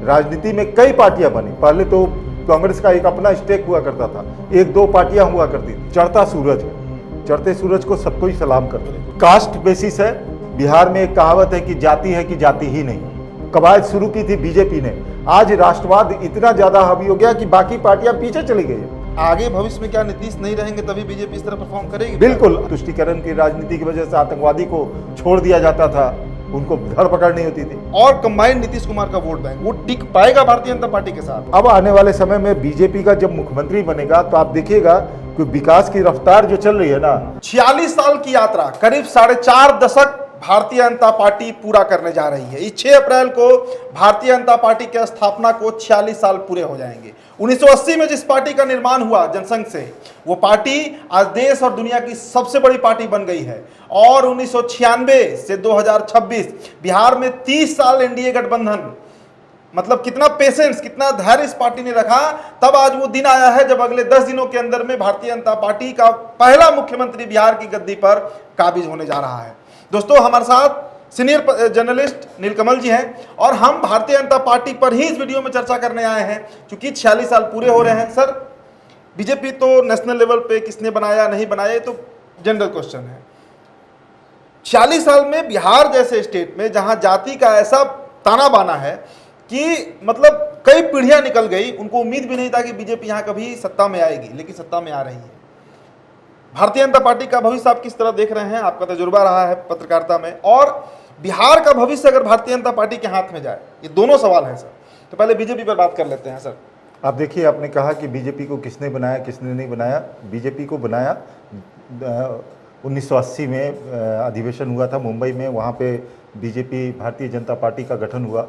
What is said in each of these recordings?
राजनीति में कई पार्टियां बनी। पहले तो कांग्रेस का एक अपना स्टेक हुआ करता था, एक दो पार्टियां हुआ करती थी। चढ़ता सूरज है, चढ़ते सूरज को सबको ही सलाम करते हैं। कास्ट बेसिस है। बिहार में एक कहावत है कि जाति ही नहीं। कवायद शुरू की थी बीजेपी ने, आज राष्ट्रवाद इतना ज्यादा हावी हो गया कि बाकी पार्टियां पीछे चली गई है। आगे भविष्य में क्या नीतीश नहीं रहेंगे तभी बीजेपी इस तरह परफॉर्म करेगी? बिल्कुल, तुष्टीकरण की राजनीति की वजह से आतंकवादी को छोड़ दिया जाता था, उनको धरपकड़ नहीं होती थी। और कंबाइंड नीतीश कुमार का वोट बैंक वो टिक पाएगा भारतीय जनता पार्टी के साथ? अब आने वाले समय में बीजेपी का जब मुख्यमंत्री बनेगा तो आप देखिएगा कि विकास की रफ्तार जो चल रही है ना, 46 साल की यात्रा, करीब 4.5 दशक भारतीय जनता पार्टी पूरा करने जा रही है। इस 6 अप्रैल को भारतीय जनता पार्टी की स्थापना को 46 साल पूरे हो जाएंगे। 1980 में जिस पार्टी का निर्माण हुआ जनसंघ से, वो पार्टी आज देश और दुनिया की सबसे बड़ी पार्टी बन गई है। और 1996 से 2026 बिहार में 30 साल एनडीए गठबंधन, मतलब कितना पेशेंस, कितना धैर्य इस पार्टी ने रखा, तब आज वो दिन आया है जब अगले 10 दिनों के अंदर में भारतीय जनता पार्टी का पहला मुख्यमंत्री बिहार की गद्दी पर काबिज होने जा रहा है। दोस्तों, हमारे साथ सीनियर जर्नलिस्ट नीलकमल जी हैं और हम भारतीय जनता पार्टी पर ही इस वीडियो में चर्चा करने आए हैं क्योंकि 46 साल पूरे हो रहे हैं। सर, बीजेपी तो नेशनल लेवल पे किसने बनाया नहीं बनाया ये तो जनरल क्वेश्चन है। 46 साल में बिहार जैसे स्टेट में जहां जाति का ऐसा ताना बाना है कि मतलब कई पीढ़ियां निकल गई, उनको उम्मीद भी नहीं था कि बीजेपी यहां कभी सत्ता में आएगी, लेकिन सत्ता में आ रही है। भारतीय जनता पार्टी का भविष्य आप किस तरह देख रहे हैं? आपका तजुर्बा रहा है पत्रकारिता में, और बिहार का भविष्य अगर भारतीय जनता पार्टी के हाथ में जाए, ये दोनों सवाल हैं सर। तो पहले बीजेपी पर बात कर लेते हैं। सर, आप देखिए, आपने कहा कि बीजेपी को किसने बनाया किसने नहीं बनाया। बीजेपी को बनाया 1980 में अधिवेशन हुआ था मुंबई में, वहाँ पे बीजेपी भारतीय जनता पार्टी का गठन हुआ।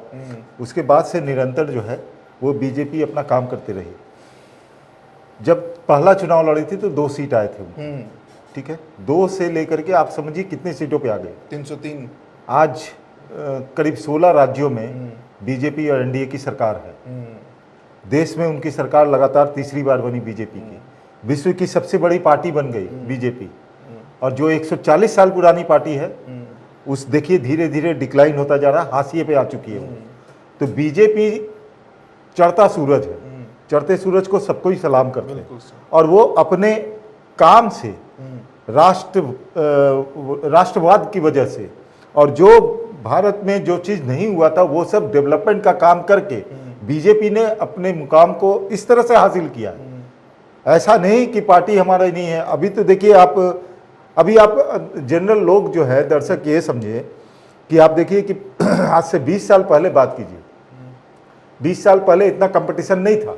उसके बाद से निरंतर जो है वो बीजेपी अपना काम करती रही। जब पहला चुनाव लड़ी थी तो 2 सीट आए थे, ठीक है, 2 से लेकर के आप समझिए कितनी सीटों पे आ गए, 303। आज करीब 16 राज्यों में बीजेपी और एनडीए की सरकार है। देश में उनकी सरकार लगातार तीसरी बार बनी बीजेपी की। विश्व की सबसे बड़ी पार्टी बन गई बीजेपी, और जो 140 साल पुरानी पार्टी है उस देखिए धीरे धीरे डिक्लाइन होता जा रहा है, हाशिए पे आ चुकी है वो। तो बीजेपी चढ़ता सूरज है, चढ़ते सूरज को सबको ही सलाम करते हैं, और वो अपने काम से राष्ट्रवाद की वजह से, और जो भारत में जो चीज़ नहीं हुआ था वो सब डेवलपमेंट का काम करके बीजेपी ने अपने मुकाम को इस तरह से हासिल किया है। ऐसा नहीं कि पार्टी हमारा नहीं है। अभी तो देखिए अभी आप जनरल लोग जो है, दर्शक ये समझे कि आप देखिए कि आज से 20 साल पहले बात कीजिए, 20 साल पहले इतना कंपटीशन नहीं था,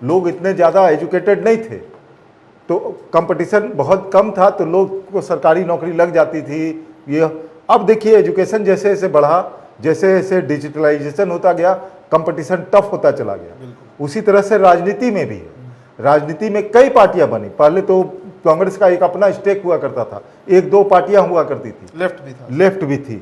लोग इतने ज़्यादा एजुकेटेड नहीं थे, तो कंपटीशन बहुत कम था, तो लोग को सरकारी नौकरी लग जाती थी। ये अब देखिए एजुकेशन जैसे जैसे बढ़ा, जैसे जैसे डिजिटलाइजेशन होता गया, कंपटीशन टफ होता चला गया। उसी तरह से राजनीति में भी है। राजनीति में कई पार्टियां बनी। पहले तो कांग्रेस का एक अपना स्टेक हुआ करता था, एक दो पार्टियां हुआ करती थी, लेफ्ट भी थी,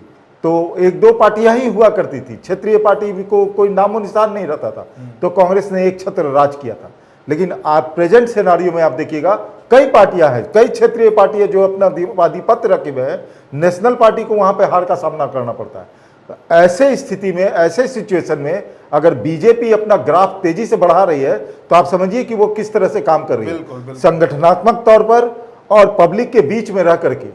तो एक दो पार्टियां ही हुआ करती थी। क्षेत्रीय पार्टी को कोई नामो निशान नहीं रहता था, तो कांग्रेस ने एक छत्र राज किया था। लेकिन आप प्रेजेंट सिनेरियो में आप देखिएगा कई पार्टियां हैं, कई क्षेत्रीय पार्टियां जो अपना आधिपत्य रखे हुए हैं, नेशनल पार्टी को वहां पे हार का सामना करना पड़ता है। तो ऐसे स्थिति में, ऐसे सिचुएशन में अगर बीजेपी अपना ग्राफ तेजी से बढ़ा रही है तो आप समझिए कि वो किस तरह से काम कर रही है। संगठनात्मक तौर पर और पब्लिक के बीच में रह करके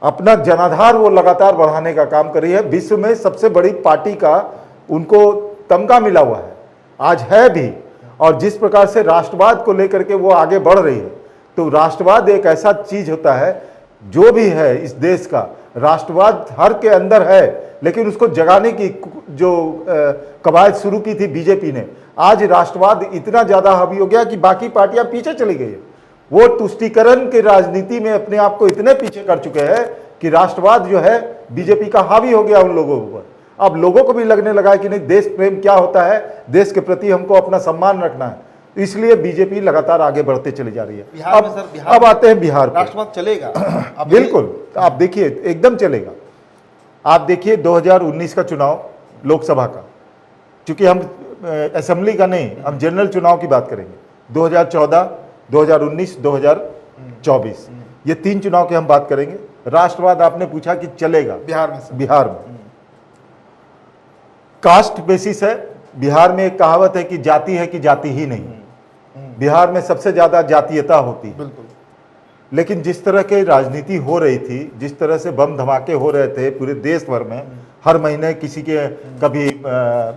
अपना जनाधार वो लगातार बढ़ाने का काम कर रही है। विश्व में सबसे बड़ी पार्टी का उनको तमगा मिला हुआ है, आज है भी। और जिस प्रकार से राष्ट्रवाद को लेकर के वो आगे बढ़ रही है, तो राष्ट्रवाद एक ऐसा चीज होता है, जो भी है इस देश का राष्ट्रवाद हर के अंदर है, लेकिन उसको जगाने की जो कवायद शुरू की थी बीजेपी ने, आज राष्ट्रवाद इतना ज्यादा हावी हो गया कि बाकी पार्टियां पीछे चली गई है। वो तुष्टीकरण की राजनीति में अपने आप को इतने पीछे कर चुके हैं कि राष्ट्रवाद जो है बीजेपी का हावी हो गया उन लोगों पर। अब लोगों को भी लगने लगा है कि नहीं, देश प्रेम क्या होता है, देश के प्रति हमको अपना सम्मान रखना है, इसलिए बीजेपी लगातार आगे बढ़ते चली जा रही है। अब आते हैं बिहार पर। राष्ट्रवाद चलेगा? बिल्कुल, आप देखिए एकदम चलेगा। आप देखिए 2019 का चुनाव लोकसभा का, क्योंकि हम असेंबली का नहीं, हम जनरल चुनाव की बात करेंगे। 2014, 2019, 2024 ये 3 चुनाव की हम बात करेंगे। राष्ट्रवाद आपने पूछा कि चलेगा बिहार में? बिहार में कास्ट बेसिस है। बिहार में एक कहावत है कि जाति है कि जाति ही नहीं। बिहार में सबसे ज्यादा जातीयता होती है। बिल्कुल। लेकिन जिस तरह की राजनीति हो रही थी, जिस तरह से बम धमाके हो रहे थे पूरे देश भर में, हर महीने किसी के, कभी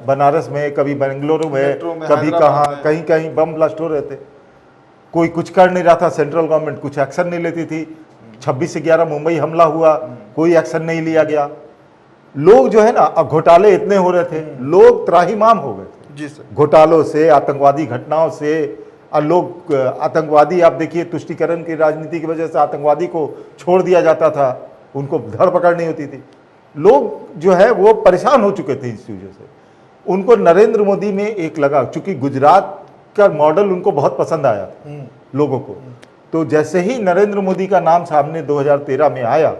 बनारस में, कभी बेंगलुरु में, मेट्रो में, कभी हैदराबाद कहाँ, में। कहीं कहीं बम ब्लास्ट हो रहे थे। कोई कुछ कर नहीं रहा था, सेंट्रल गवर्नमेंट कुछ एक्शन नहीं लेती थी। 26/11 मुंबई हमला हुआ, कोई एक्शन नहीं लिया गया। लोग जो है ना, अब घोटाले इतने हो रहे थे, लोग त्राहिमाम हो गए थे जी सर। घोटालों से, आतंकवादी घटनाओं से। और लोग आतंकवादी, आप देखिए तुष्टीकरण की राजनीति की वजह से आतंकवादी को छोड़ दिया जाता था, उनको धरपकड़ नहीं होती थी। लोग जो है वो परेशान हो चुके थे इस चीज़ों से। उनको नरेंद्र मोदी में एक लगा, चूंकि गुजरात का मॉडल उनको बहुत पसंद आया लोगों को। तो जैसे ही नरेंद्र मोदी का नाम सामने 2013 में आया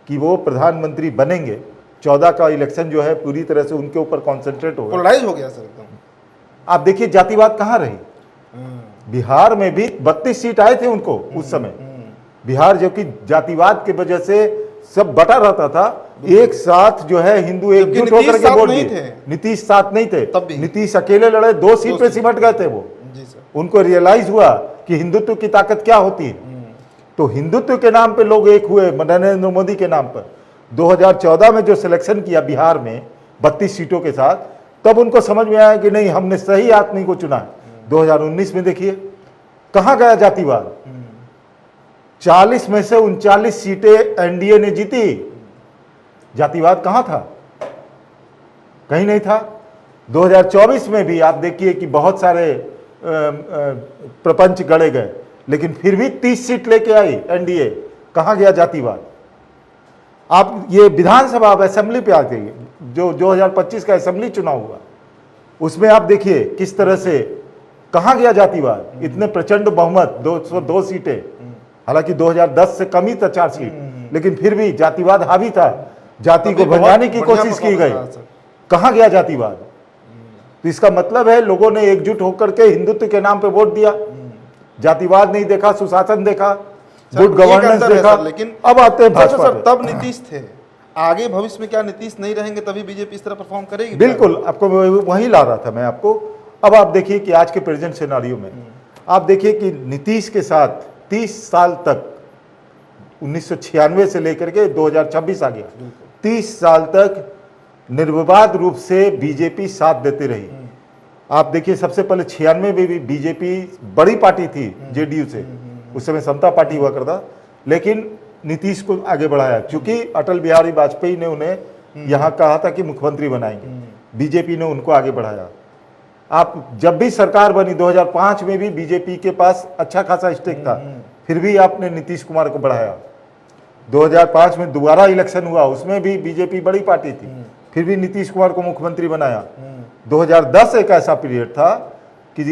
कि वो प्रधानमंत्री बनेंगे, 14 का इलेक्शन जो है पूरी तरह से उनके ऊपर कॉन्सेंट्रेट हो गया। पोलराइज हो गया सर एकदम। आप देखिए जातिवाद कहाँ रही। बिहार में भी 32 सीट आए थे उनको उस समय। बिहार जो कि जातिवाद की वजह से सब बटा रहता था, एक साथ जो है हिंदू एकजुट नीतीश होकर के साथ वोट नहीं दिए। थे। नीतीश साथ नहीं थे, तब भी। नीतीश अकेले लड़े, 2 सीट पे सिमट गए थे वो। जी सर। उनको रियलाइज हुआ कि हिंदुत्व की ताकत क्या होती है। तो हिंदुत्व के नाम पे लोग एक हुए, नरेंद्र मोदी के नाम पर। 2014 में जो सिलेक्शन किया बिहार में 32 सीटों के साथ, तब उनको समझ में आया कि नहीं, हमने सही आदमी को चुना है। 2019 में देखिए कहां गया जातिवाद। 40 में से 39 सीटें एनडीए ने जीती। जातिवाद कहां था? कहीं नहीं था। 2024 में भी आप देखिए कि बहुत सारे प्रपंच गढ़े गए, लेकिन फिर भी 30 सीट लेके आई एनडीए। कहां गया जातिवाद? आप ये विधानसभा, आप असेंबली पे आते हैं, जो 2025 का असेंबली चुनाव हुआ, उसमें आप देखिए किस तरह से कहां गया जातिवाद। इतने प्रचंड बहुमत, 202 सीटें, हालांकि 2010 से कम ही था 4 सीट, लेकिन फिर भी जातिवाद हावी था। जाति को भंजाने की कोशिश की गई। कहां गया जातिवाद? तो इसका मतलब है लोगों ने एकजुट होकर के हिंदुत्व के नाम पे वोट दिया। जातिवाद नहीं देखा, सुशासन देखा, गुड गवर्नेंस देखा। लेकिन अब आते हैं भाजपा सर, पे। तब नीतीश थे, आगे भविष्य में क्या नीतीश नहीं रहेंगे तभी बीजेपी इस तरह परफॉर्म करेगी? बिल्कुल, आपको वही ला रहा था मैं आपको। अब आप देखिए कि आज के प्रेजेंट सिनारियो में आप देखिए कि नीतीश के साथ 30 साल तक, 1996 से लेकर के 2026 आ गया, 30 साल तक निर्विवाद रूप से बीजेपी साथ देती रही। आप देखिए सबसे पहले 96 में भी बीजेपी बड़ी पार्टी थी जेडीयू से, उस समय समता पार्टी हुआ करता, लेकिन नीतीश को आगे बढ़ाया क्योंकि अटल बिहारी वाजपेयी ने उन्हें यहाँ कहा था कि मुख्यमंत्री बनाएंगे। बीजेपी ने उनको आगे बढ़ाया। आप जब भी सरकार बनी 2005 में भी बीजेपी के पास अच्छा खासा स्टेक था, फिर भी आपने नीतीश कुमार को बढ़ाया। 2005 में दोबारा इलेक्शन हुआ, उसमें भी बीजेपी बड़ी पार्टी थी, फिर भी नीतीश कुमार को मुख्यमंत्री बनाया। 2010 एक ऐसा पीरियड था कि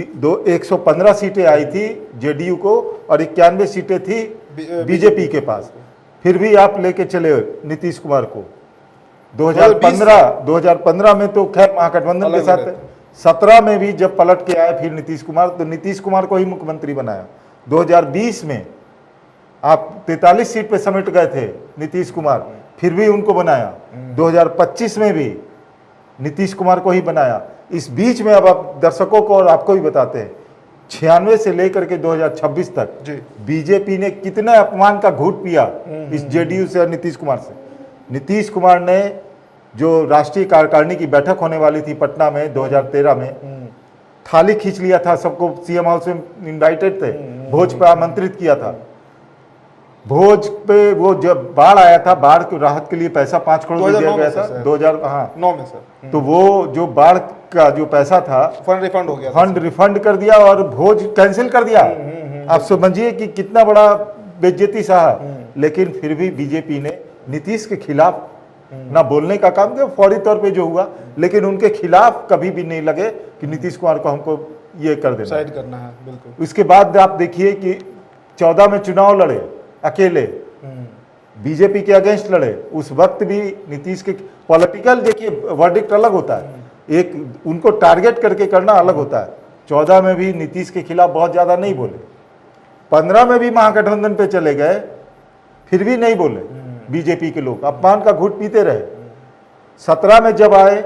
115 सीटें आई थी जेडीयू को और 91 सीटें थी बीजेपी के पास, फिर भी आप लेके चले नीतीश कुमार को। 2015 में तो खैर महागठबंधन के साथ, 17 में भी जब पलट के आए फिर नीतीश कुमार, तो नीतीश कुमार को ही मुख्यमंत्री बनाया। 2020 में आप 43 सीट पे समेट गए थे नीतीश कुमार, फिर भी उनको बनाया। 2025 में भी नीतीश कुमार को ही बनाया। इस बीच में अब आप दर्शकों को और आपको भी बताते हैं, 96 से लेकर के 2026 तक बीजेपी ने कितने अपमान का घूंट पिया इस जेडीयू से और नीतीश कुमार से। नीतीश कुमार ने जो राष्ट्रीय कार्यकारिणी की बैठक होने वाली थी पटना में 2013 में, थाली खींच लिया था, सबको सीएम हाउस में इनवाइटेड थे, भोज पे आमंत्रित किया था। भोज पे वो जब बाढ़ आया था, बाढ़ की राहत के लिए पैसा 5 करोड़ दिया गया था 2009 में सर। तो वो जो बाढ़ का जो पैसा था फंड रिफंड हो गया, फंड रिफंड कर दिया और भोज कैंसिल कर दिया। आप समझिए कि कितना बड़ा बेइज्जती सहा। लेकिन फिर भी बीजेपी ने नीतीश के खिलाफ ना बोलने का काम किया, फौरी तौर पे जो हुआ, लेकिन उनके खिलाफ कभी भी नहीं लगे कि नीतीश कुमार को हमको ये कर देना, साइड करना है। बिल्कुल। उसके बाद आप देखिए कि 14 में चुनाव लड़े अकेले, बीजेपी के अगेंस्ट लड़े। उस वक्त भी नीतीश के पॉलिटिकल देखिए वर्डिक्ट अलग होता है, एक उनको टारगेट करके करना अलग होता है। 14 में भी नीतीश के खिलाफ बहुत ज़्यादा नहीं बोले, 15 में भी महागठबंधन पे चले गए, फिर भी नहीं बोले बीजेपी के लोग, अपमान का घूंट पीते रहे। 17 में जब आए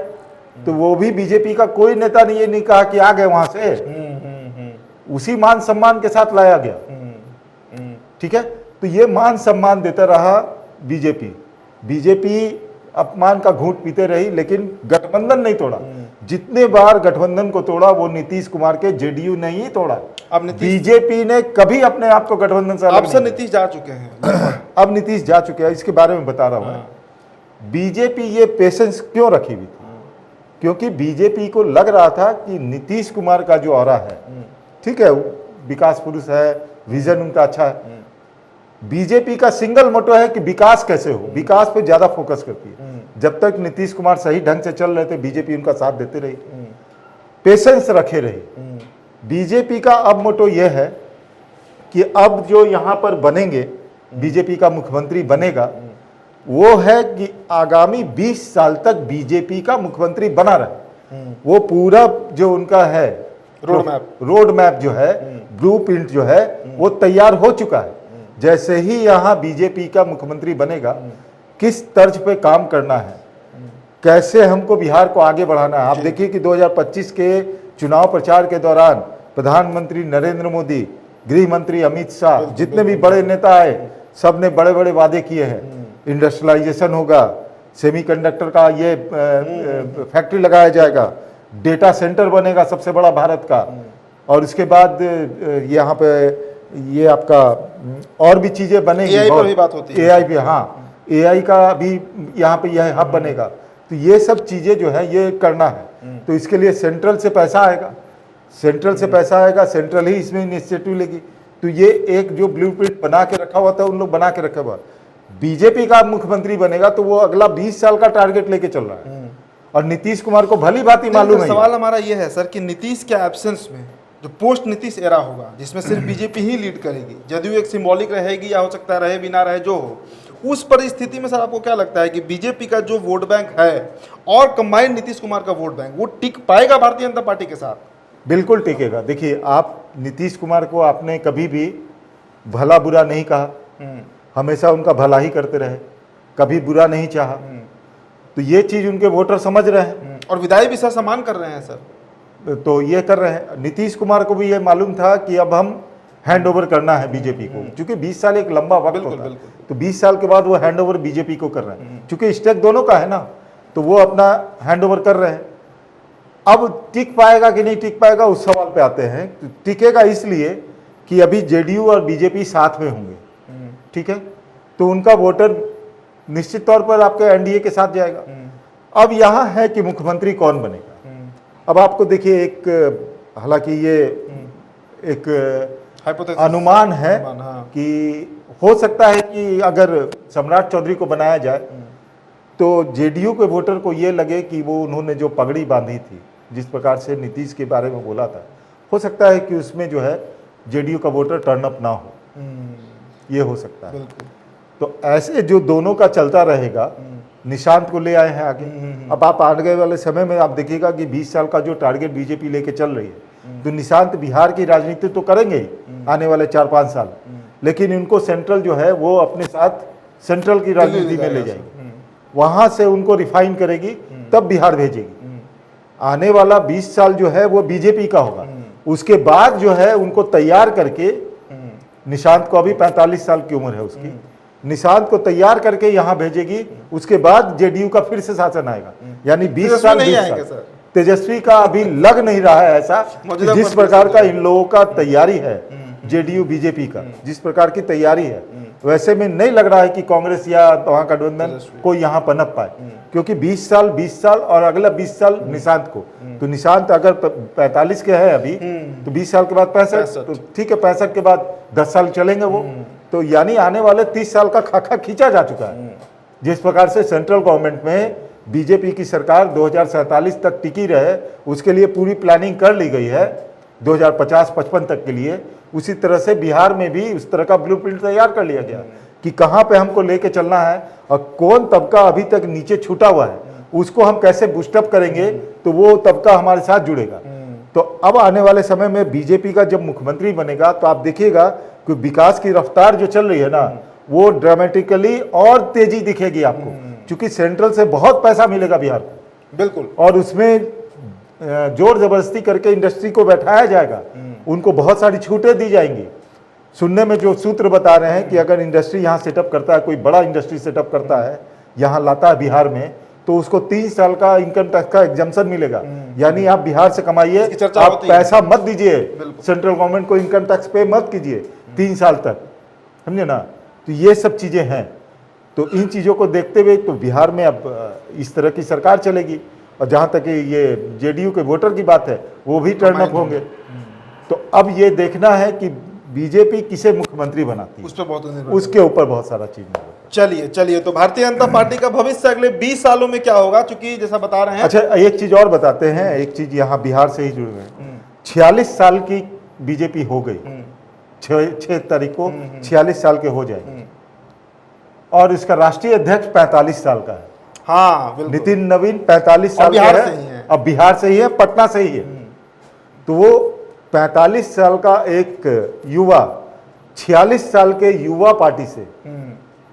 तो वो भी बीजेपी का कोई नेता ने ये नहीं कहा कि आ गए वहां से, उसी मान सम्मान के साथ लाया गया। ठीक है, तो ये मान सम्मान देता रहा बीजेपी। बीजेपी अपमान का घूंट पीते रही, लेकिन गठबंधन नहीं तोड़ा। जितने बार गठबंधन को तोड़ा वो नीतीश कुमार के जेडीयू ने ही तोड़ा। अब बीजेपी ने कभी अपने आप को गठबंधन से अब से नीतीश जा चुके हैं। अब नीतीश जा चुके हैं, इसके बारे में बता रहा हूं। बीजेपी ये पेशेंस क्यों रखी हुई थी? क्योंकि बीजेपी को लग रहा था कि नीतीश कुमार का जो ऑरा है, ठीक है, विकास पुरुष है, विजन उनका अच्छा है। बीजेपी का सिंगल मोटो है कि विकास कैसे हो, विकास पे ज्यादा फोकस करती है। जब तक नीतीश कुमार सही ढंग से चल रहे थे, बीजेपी उनका साथ देते रही, पेशेंस रखे रही। बीजेपी का अब मोटो यह है कि अब जो यहां पर बनेंगे, बीजेपी का मुख्यमंत्री बनेगा, वो है कि आगामी 20 साल तक बीजेपी का मुख्यमंत्री बना रहे। वो पूरा जो उनका है रोड मैप जो है, ब्लूप्रिंट जो है, वो तैयार हो चुका है। जैसे ही यहां बीजेपी का मुख्यमंत्री बनेगा, किस तर्ज पे काम करना है, कैसे हमको बिहार को आगे बढ़ाना है। आप देखिए कि 2025 के चुनाव प्रचार के दौरान प्रधानमंत्री नरेंद्र मोदी, गृह मंत्री अमित शाह, जितने भी बड़े नेता आए, सब ने बड़े बड़े वादे किए हैं। इंडस्ट्रियलाइजेशन होगा, सेमीकंडक्टर का ये फैक्ट्री लगाया जाएगा, डेटा सेंटर बनेगा सबसे बड़ा भारत का, और इसके बाद यहाँ पे ये आपका और भी चीजें बनेगी। AI पर भी बात होती है। AI भी, हाँ, AI का भी यहाँ पे यह हब बनेगा। तो ये सब चीजें जो है ये करना है। तो इसके लिए सेंट्रल से पैसा आएगा, सेंट्रल से पैसा आएगा, सेंट्रल ही इसमें इनिशिएटिव लेगी। तो ये एक जो ब्लूप्रिंट बना के रखा हुआ था, उन लोग बना के रखा हुआ। बीजेपी का मुख्यमंत्री बनेगा तो वो अगला 20 साल का टारगेट लेके चल रहा है, और नीतीश कुमार को भली भांति मालूम है। सवाल हमारा ये है सर कि नीतीश के एब्सेंस में जो पोस्ट नीतीश एरा होगा, जिसमें सिर्फ बीजेपी ही लीड करेगी, जदयू एक सिंबॉलिक रहेगी या हो सकता है रहे भी ना रहे, जो हो, उस परिस्थिति में सर आपको क्या लगता है कि बीजेपी का जो वोट बैंक है और कंबाइंड नीतीश कुमार का वोट बैंक, वो टिक पाएगा भारतीय जनता पार्टी के साथ? बिल्कुल टिकेगा। देखिए, आप नीतीश कुमार को आपने कभी भी भला बुरा नहीं कहा, हमेशा उनका भला ही करते रहे, कभी बुरा नहीं चाहा। तो ये चीज उनके वोटर समझ रहे हैं, और विधायक भी सम्मान कर रहे हैं सर। तो ये कर रहे हैं। नीतीश कुमार को भी ये मालूम था कि अब हम हैंड ओवर करना है बीजेपी को, क्योंकि 20 साल एक लंबा वक्त होता है। तो 20 साल के बाद वो हैंड ओवर बीजेपी को कर रहे हैं, क्योंकि स्टेक दोनों का है ना, तो वो अपना हैंड ओवर कर रहे हैं। अब टिक पाएगा कि नहीं टिक पाएगा, उस सवाल पे आते हैं। तो टिकेगा इसलिए कि अभी जेडीयू और बीजेपी साथ में होंगे, ठीक है, तो उनका वोटर निश्चित तौर पर आपके एनडीए के साथ जाएगा। अब यहाँ है कि मुख्यमंत्री कौन बनेगा। अब आपको देखिए, एक हालांकि ये एक अनुमान है कि हो सकता है कि अगर सम्राट चौधरी को बनाया जाए तो जेडीयू के वोटर को ये लगे कि वो उन्होंने जो पगड़ी बांधी थी, जिस प्रकार से नीतीश के बारे में बोला था, हो सकता है कि उसमें जो है जेडीयू का वोटर टर्न अप ना हो, ये हो सकता है। तो ऐसे जो दोनों का चलता रहेगा, निशांत को ले आए हैं आगे। अब आप आगे वाले समय में आप देखिएगा कि 20 साल का जो टारगेट बीजेपी लेके चल रही है, तो निशांत बिहार की राजनीति तो करेंगे ही आने वाले 4-5 साल, लेकिन इनको सेंट्रल जो है वो अपने साथ सेंट्रल की राजनीति में ले जाएगी, वहां से उनको रिफाइन करेगी, तब बिहार भेजेगी। आने वाला 20 साल जो है वो बीजेपी का होगा। उसके बाद जो है उनको तैयार करके, निशांत को अभी 45 साल की उम्र है उसकी, निशांत को तैयार करके यहां भेजेगी। उसके बाद जेडीयू का फिर से शासन आएगा, यानी 20 साल। तेजस्वी का अभी लग नहीं रहा है ऐसा, जिस प्रकार का इन लोगों का तैयारी है, जेडीयू बीजेपी का जिस प्रकार की तैयारी है, वैसे में नहीं लग रहा है कि कांग्रेस या वहां गठबंधन को यहाँ पनप पाए। क्योंकि 20 साल और अगला 20 साल निशांत को, तो निशांत अगर 45 के है अभी, तो 20 साल के बाद 65, तो ठीक है, 65 के बाद 10 साल चलेंगे वो, तो यानी आने वाले 30 साल का खाका खींचा जा चुका है। जिस प्रकार से सेंट्रल गवर्नमेंट में बीजेपी की सरकार 2047 तक टिकी रहे, उसके लिए पूरी प्लानिंग कर ली गई है 2050-55 तक के लिए। उसी तरह से बिहार में भी उस तरह का ब्लूप्रिंट तैयार कर लिया गया कि कहाँ पे हमको लेके चलना है, और कौन तबका अभी तक नीचे छूटा हुआ है उसको हम कैसे बूस्टअप करेंगे, तो वो तबका हमारे साथ जुड़ेगा। तो अब आने वाले समय में बीजेपी का जब मुख्यमंत्री बनेगा, तो आप देखिएगा कि विकास की रफ्तार जो चल रही है ना, वो ड्रामेटिकली और तेजी दिखेगी आपको, क्योंकि सेंट्रल से बहुत पैसा मिलेगा बिहार को। बिल्कुल। और उसमें जोर जबरदस्ती करके इंडस्ट्री को बैठाया जाएगा, उनको बहुत सारी छूटें दी जाएंगी। सुनने में जो सूत्र बता रहे हैं कि अगर इंडस्ट्री यहाँ सेटअप करता है, कोई बड़ा इंडस्ट्री सेटअप करता है, यहाँ लाता है बिहार में, तो उसको 3 साल का इनकम टैक्स का एग्जम्पशन मिलेगा। यानी आप बिहार से कमाइए, आप पैसा मत दीजिए, सेंट्रल गवर्नमेंट को इनकम टैक्स पे मत कीजिए 3 साल तक, समझे ना। तो ये सब चीज़ें हैं। तो इन चीज़ों को देखते हुए तो बिहार में अब इस तरह की सरकार चलेगी। और जहाँ तक ये जेडीयू के वोटर की बात है, वो भी टर्न अप होंगे। तो अब ये देखना है कि बीजेपी किसे मुख्यमंत्री बनाती है, उस पर बहुत उसके ऊपर बहुत सारा चीज है। चलिए तो भारतीय जनता पार्टी का भविष्य अगले 20 सालों में क्या होगा, चूंकि जैसा बता रहे हैं। अच्छा, एक चीज और बताते हैं, एक चीज यहाँ बिहार से ही जुड़ गए। 46 साल की बीजेपी हो गई, 6 तारीख को 46 साल के हो जाएंगे। और इसका राष्ट्रीय अध्यक्ष 45 साल का है। हाँ, बिल्कुल। नितिन नवीन 45 साल बिहार का से ही है, अब बिहार से ही है, पटना से ही है। तो वो 45 साल का एक युवा 46 साल के युवा पार्टी से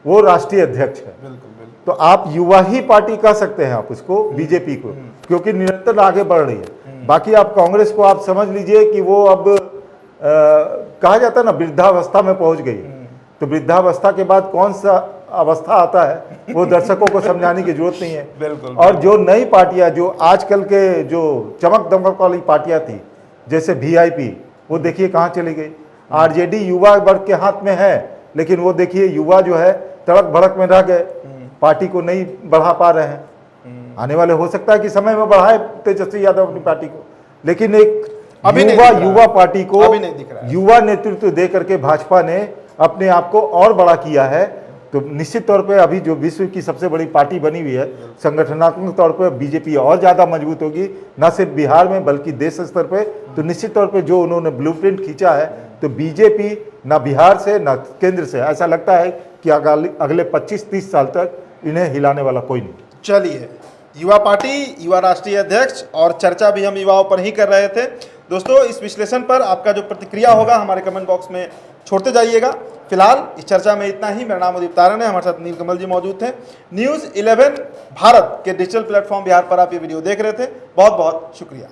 वो राष्ट्रीय अध्यक्ष है। बिल्कुल। तो आप युवा ही पार्टी कह सकते हैं आप उसको, बीजेपी को, क्योंकि निरंतर आगे बढ़ रही है। बाकी आप कांग्रेस को आप समझ लीजिए कि वो अब कहा जाता है ना, वृद्धावस्था में पहुंच गई। तो वृद्धावस्था के बाद कौन सा अवस्था आता है, वो दर्शकों को समझाने की जरूरत नहीं है। बिल्कुल। और जो नई पार्टियां, जो आजकल के जो चमक दमक वाली पार्टियां थी, जैसे वीआईपी, वो देखिए कहाँ चली गई। आरजेडी युवा वर्ग के हाथ में है, लेकिन वो देखिए युवा जो है तड़क भड़क में रह गए, पार्टी को नहीं बढ़ा पा रहे हैं। आने वाले हो सकता है कि समय में बढ़ाए तेजस्वी यादव अपनी पार्टी को, लेकिन एक युवा पार्टी को युवा नेतृत्व दे करके भाजपा ने अपने आप को और बड़ा किया है। तो निश्चित तौर पे अभी जो विश्व की सबसे बड़ी पार्टी बनी हुई है, संगठनात्मक तौर पे बीजेपी और ज़्यादा मजबूत होगी, न सिर्फ बिहार में बल्कि देश स्तर पे। तो निश्चित तौर पे जो उन्होंने ब्लूप्रिंट खींचा है, तो बीजेपी ना बिहार से ना केंद्र से, ऐसा लगता है कि अगले 25-30 साल तक इन्हें हिलाने वाला कोई नहीं। चलिए, युवा पार्टी, युवा राष्ट्रीय अध्यक्ष, और चर्चा भी हम युवाओं पर ही कर रहे थे। दोस्तों, इस विश्लेषण पर आपका जो प्रतिक्रिया होगा हमारे कमेंट बॉक्स में छोड़ते जाइएगा। फिलहाल इस चर्चा में इतना ही। मेरा नाम उदीप तारण है, हमारे साथ नीलकमल जी मौजूद थे। न्यूज़ 11 भारत के डिजिटल प्लेटफॉर्म बिहार पर आप ये वीडियो देख रहे थे। बहुत बहुत शुक्रिया।